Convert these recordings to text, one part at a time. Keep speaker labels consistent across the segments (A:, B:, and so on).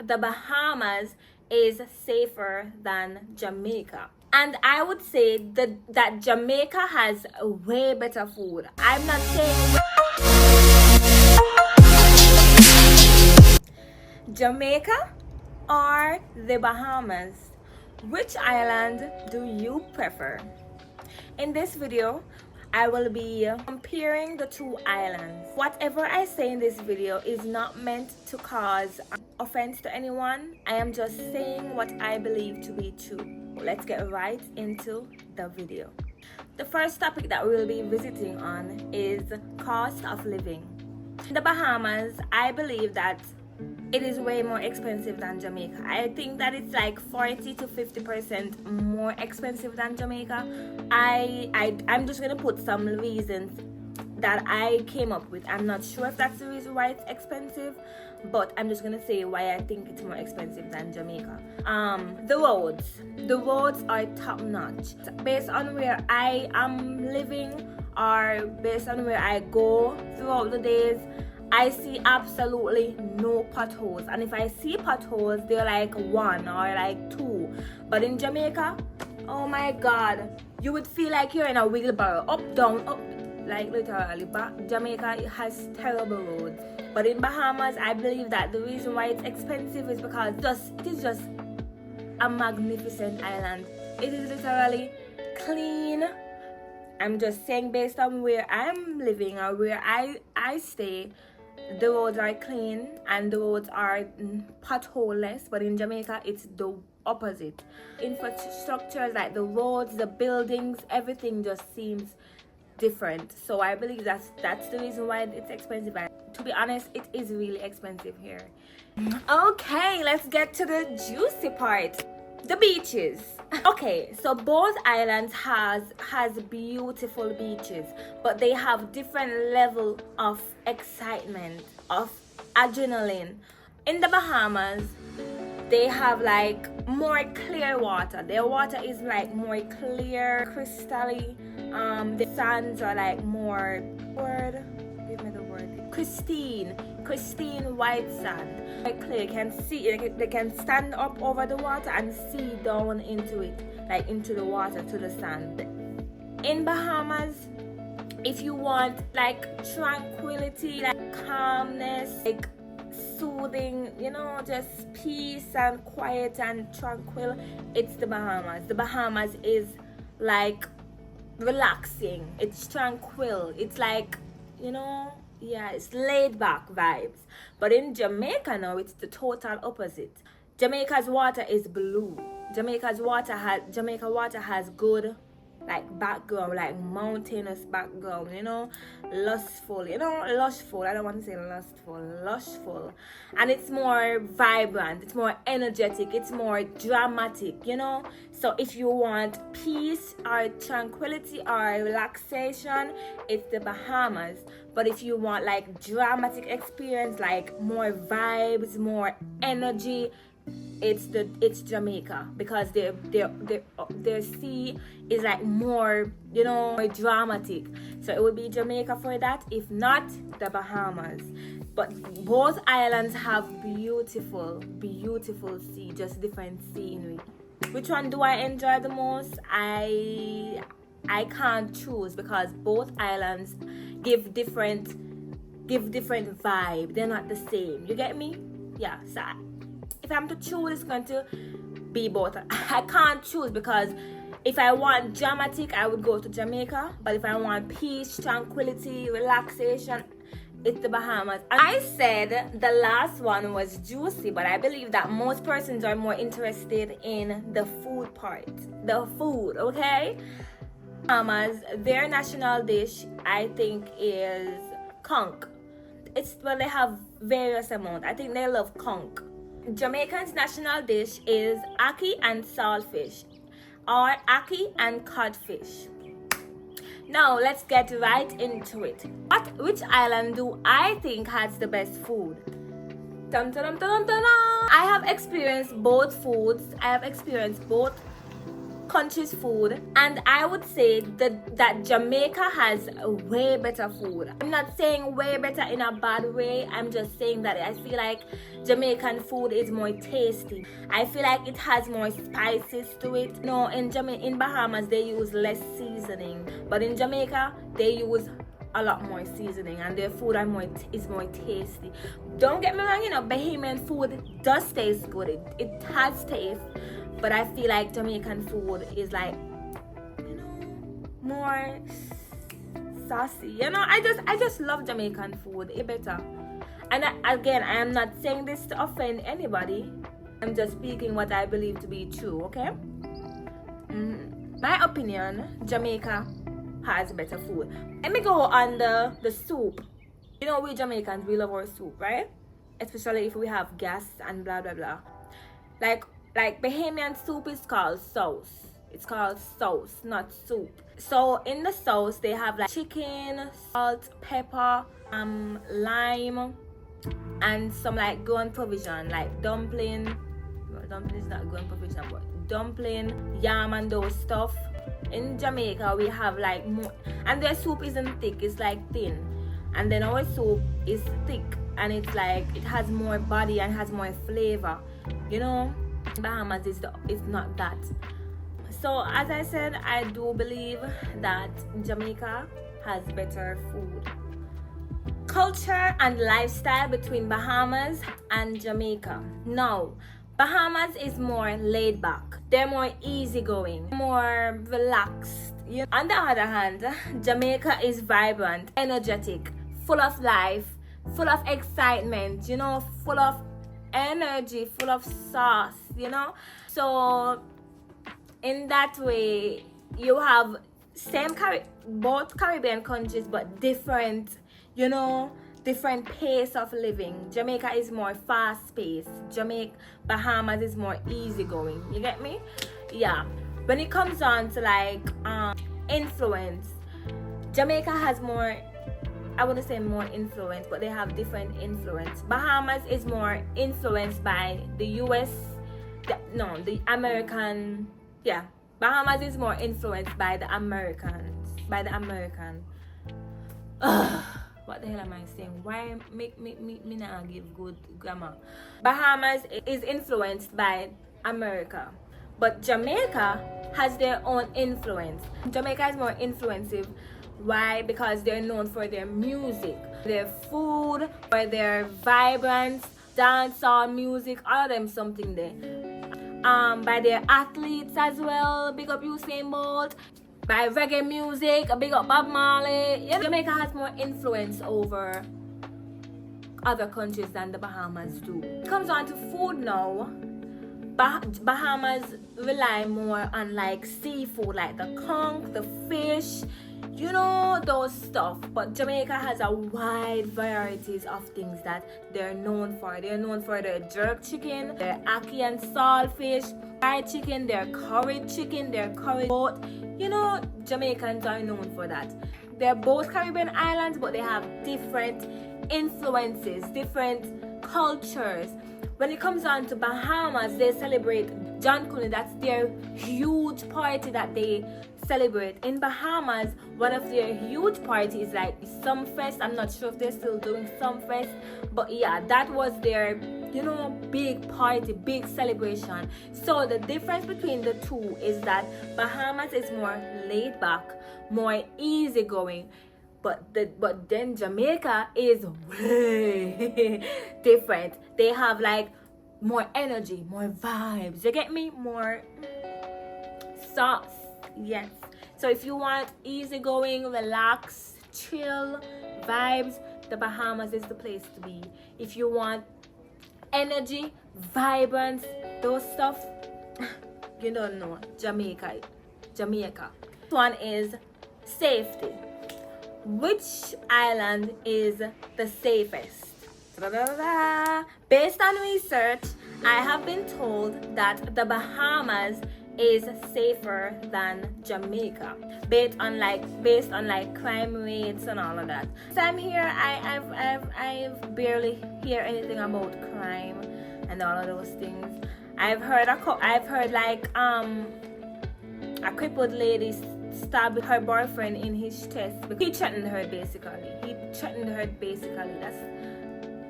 A: the Bahamas is safer than Jamaica. And I would say that Jamaica has way better food. I'm not saying Jamaica or the Bahamas. Which island do you prefer? In this video, I will be comparing the two islands. Whatever I say in this video is not meant to cause offense to anyone. I am just saying what I believe to be true. Let's get right into the video. The first topic that we'll be visiting on is cost of living. In the Bahamas, I believe that it is way more expensive than Jamaica. I think that it's like 40 to 50% more expensive than Jamaica. I'm just gonna put some reasons that I came up with. I'm not sure if that's the reason why it's expensive, but I'm just gonna say why I think it's more expensive than Jamaica. The roads are top notch. Based on where I am living or based on where I go throughout the days, I see absolutely no potholes, and if I see potholes, they're like one or like two. But in Jamaica, oh my god, you would feel like you're in a wheelbarrow, up down up, like literally. But Jamaica has terrible roads. But in Bahamas, I believe that the reason why it's expensive is because it is just a magnificent island. It is literally clean. I'm just saying, based on where I'm living or where I stay, the roads are clean and the roads are potholeless. But in Jamaica, it's the opposite. Infrastructures like the roads, the buildings, everything just seems different. So I believe that's the reason why it's expensive. To be honest, it is really expensive here. Okay, let's get to the juicy part. The beaches. Okay, so both islands has beautiful beaches, but they have different level of excitement, of adrenaline. In the Bahamas, they have like more clear water. Their water is like more clear, crystalline. The sands are like more pristine white sand. Like clear, you can see, they can stand up over the water and see down into it, like into the water, to the sand. In Bahamas, if you want like tranquility, like calmness, like soothing, just peace and quiet and tranquil, it's the Bahamas. The Bahamas is like relaxing, it's tranquil, it's like, it's laid back vibes. But in Jamaica now, it's the total opposite. Jamaica's water is blue. Jamaica water has good like background, like mountainous background, lushful. I don't want to say lushful. And it's more vibrant, it's more energetic, it's more dramatic, So if you want peace or tranquility or relaxation, it's the Bahamas. But if you want like dramatic experience, like more vibes, more energy, it's Jamaica, because their sea is like more, more dramatic. So it would be Jamaica for that, if not the Bahamas. But both islands have beautiful sea, just different scenery. Which one do I enjoy the most? I can't choose, because both islands give different vibe. They're not the same. You get me? Yeah. So if I'm to choose, it's going to be both. I can't choose, because if I want dramatic, I would go to Jamaica. But if I want peace, tranquility, relaxation, it's the Bahamas. I said the last one was juicy, but I believe that most persons are more interested in the food part. The food, okay? Bahamas, their national dish, I think, is conch. They have various amounts. I think they love conch. Jamaican's national dish is ackee and saltfish, or ackee and codfish. Now let's get right into it. Which island do I think has the best food? Dun, dun, dun, dun, dun, dun. I have experienced both foods. I have experienced both country's food, and I would say that Jamaica has way better food. I'm not saying way better in a bad way. I'm just saying that I feel like Jamaican food is more tasty. I feel like it has more spices to it. No, in Bahamas they use less seasoning, but in Jamaica they use a lot more seasoning, and their food is more tasty. Don't get me wrong, Bahamian food does taste good. It has taste, but I feel like Jamaican food is like, more saucy. I just love Jamaican food. It better. And again, I am not saying this to offend anybody. I'm just speaking what I believe to be true. Okay. My opinion, Jamaica has better food. Let me go on the soup. We Jamaicans, we love our soup, right? Especially if we have gas and blah blah blah. Like Bahamian soup is called sauce. It's called sauce, not soup. So in the sauce they have like chicken, salt, pepper, lime, and some like grown provision like dumpling. Well, dumpling is not grown provision, but dumpling, yam, and those stuff. In Jamaica we have like more, and their soup isn't thick, it's like thin, and then our soup is thick and it's like it has more body and has more flavor. Bahamas is not that. So as I said, I do believe that Jamaica has better food. Culture and lifestyle between Bahamas and Jamaica. Now, Bahamas is more laid back. They're more easygoing, more relaxed. On the other hand, Jamaica is vibrant, energetic, full of life, full of excitement, full of energy, full of sauce, So in that way, you have both Caribbean countries, but different, different pace of living. Jamaica is more fast-paced. Bahamas is more easygoing. You get me? Yeah. When it comes on to like influence, Jamaica has more, I wouldn't say more influence, but they have different influence. Bahamas is more influenced by the US, the American, yeah. Bahamas is more influenced by the Americans, what the hell am I saying? Why make me not give good grammar? Bahamas is influenced by America, but Jamaica has their own influence. Jamaica is more influensive. Why? Because they're known for their music, their food, for their vibrant dancehall music, all of them something there. By their athletes as well, big up Usain Bolt. By reggae music, big up Bob Marley. Jamaica has more influence over other countries than the Bahamas do. It comes on to food now. Bahamas rely more on like seafood, like the conch, the fish, those stuff. But Jamaica has a wide varieties of things that they're known for. They're known for their jerk chicken, their ackee and saltfish, fried chicken, their curry chicken, their curry goat. Jamaicans are known for that. They're both Caribbean islands, but they have different influences, different cultures. When it comes on to Bahamas, they celebrate John Cooney. That's their huge party that they celebrate. In Bahamas, one of their huge parties like Sumfest. I'm not sure if they're still doing Sumfest, but yeah, that was their big party, big celebration. So the difference between the two is that Bahamas is more laid back, more easygoing, but then Jamaica is way different. They have like more energy, more vibes. You get me? More sauce. Yes. So if you want easygoing, relax, chill vibes, the Bahamas is the place to be. If you want energy, vibrance, those stuff, you don't know, Jamaica. This one is safety. Which island is the safest? Based on research, I have been told that the Bahamas is safer than Jamaica, based on like crime rates and all of that. So I'm here, I've barely hear anything about crime and all of those things. I've heard like a crippled lady stabbed her boyfriend in his chest. He threatened her basically.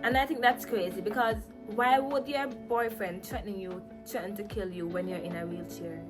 A: And I think that's crazy, because why would your boyfriend threaten to kill you when you're in a wheelchair?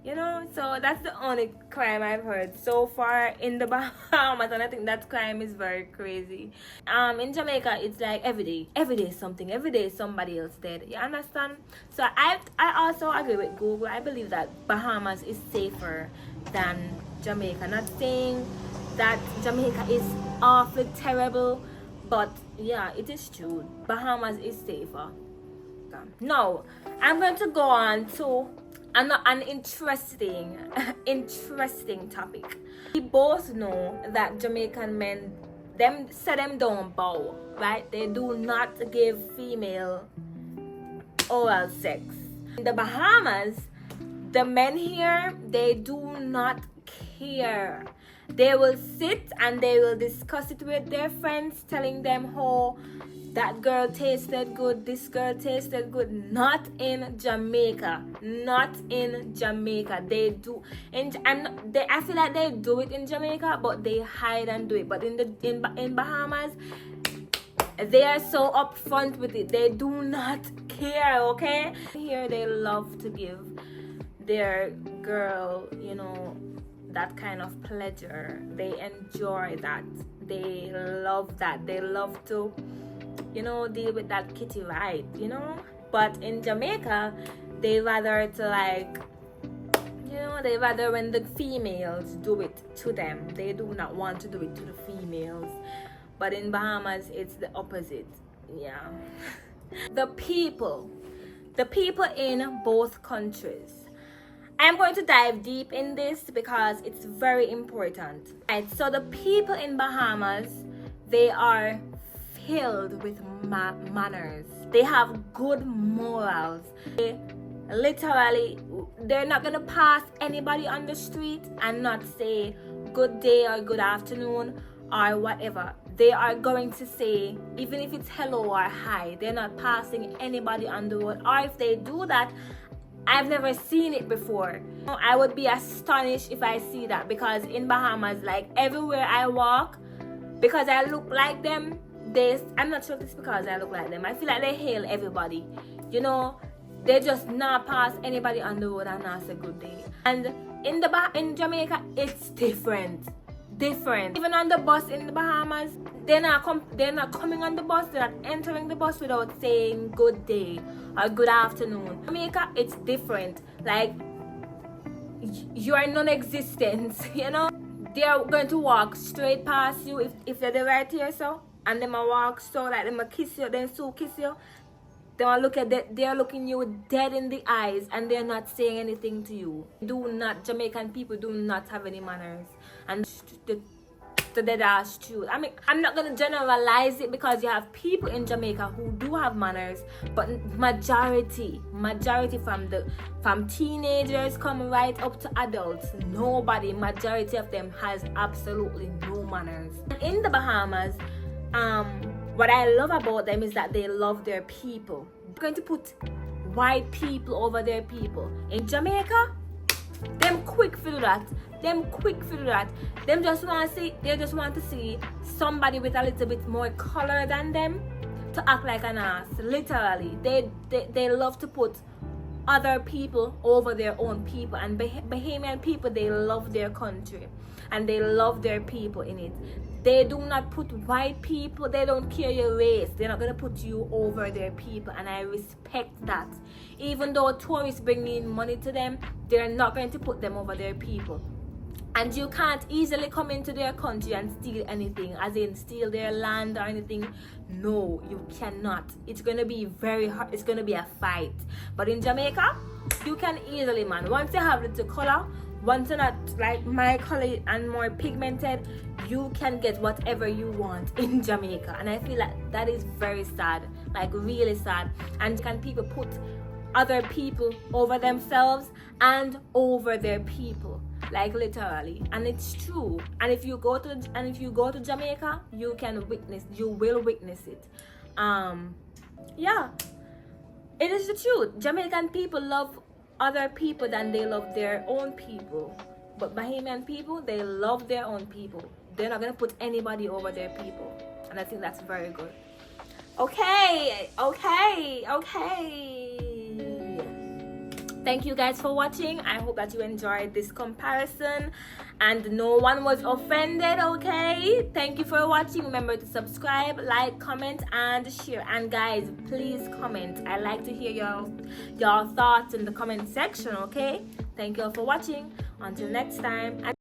A: You know, so that's the only crime I've heard so far in the Bahamas, and I think that crime is very crazy. In Jamaica, it's like every day something, every day somebody else dead. You understand? So I also agree with Google. I believe that Bahamas is safer than Jamaica. Not saying that Jamaica is awfully terrible, but yeah, it is true. Bahamas is safer. Now, I'm going to go on to an interesting topic. We both know that Jamaican men, them don't bow, right? They do not give female oral sex. In the Bahamas, the men here, they do not care. They will sit and they will discuss it with their friends, telling them, oh, that girl tasted good, this girl tasted good. Not in Jamaica. They do, and I feel like they do it in Jamaica, but they hide and do it. But in Bahamas, they are so upfront with it. They do not care. Okay, here they love to give their girl, you know, that kind of pleasure. They enjoy that. They love that. They love to, you know, deal with that kitty right, you know. But in Jamaica, they rather to, like, you know, they rather when the females do it to them. They do not want to do it to the females. But in Bahamas, it's the opposite. Yeah. The people in both countries. I'm going to dive deep in this because it's very important. Right, so the people in Bahamas, they are filled with manners. They have good morals. They're not gonna pass anybody on the street and not say good day or good afternoon or whatever. They are going to say, even if it's hello or hi, they're not passing anybody on the road. Or if they do that, I've never seen it before. I would be astonished if I see that, because in Bahamas, like everywhere I walk, because I look like them, I'm not sure if it's because I look like them. I feel like they hail everybody. You know, they just not pass anybody on the road and not say good day. And in Jamaica, it's different. Even on the bus in the Bahamas, they're not coming on the bus. They're not entering the bus without saying good day or good afternoon. Jamaica, it's different. Like, you are non-existent. You know, they are going to walk straight past you if they're right here, so, and them a walk so like them a kiss you, then so kiss you. They are looking you dead in the eyes and they're not saying anything to you. Jamaican people do not have any manners. And the dead ass truth. I mean, I'm not gonna generalize it, because you have people in Jamaica who do have manners, but majority from teenagers come right up to adults, majority of them has absolutely no manners. In the Bahamas, what I love about them is that they love their people. They're going to put white people over their people. In Jamaica, them quick to do that. They just want to see somebody with a little bit more color than them to act like an ass. Literally, they love to put other people over their own people. And Bahamian people, they love their country and they love their people in it. They do not put white people, they don't care your race. They're not going to put you over their people, and I respect that. Even though tourists bring in money to them, they're not going to put them over their people. And you can't easily come into their country and steal anything, as in steal their land or anything. No, you cannot. It's going to be very hard. It's going to be a fight. But in Jamaica, you can easily, man. Once you have little color, once you're not like my color and more pigmented, you can get whatever you want in Jamaica. And I feel like that is very sad, like really sad. And can people put other people over themselves and over their people, like literally. And it's true. And if you go to Jamaica, you will witness it. Yeah, it is the truth. Jamaican people love other people than they love their own people. But Bahamian people, they love their own people. They're not gonna put anybody over their people, and I think that's very good. Okay. Thank you guys for watching. I hope that you enjoyed this comparison and no one was offended. Okay, thank you for watching. Remember to subscribe, like, comment, and share. And guys, please comment. I like to hear your thoughts in the comment section. Okay, thank you all for watching. Until next time.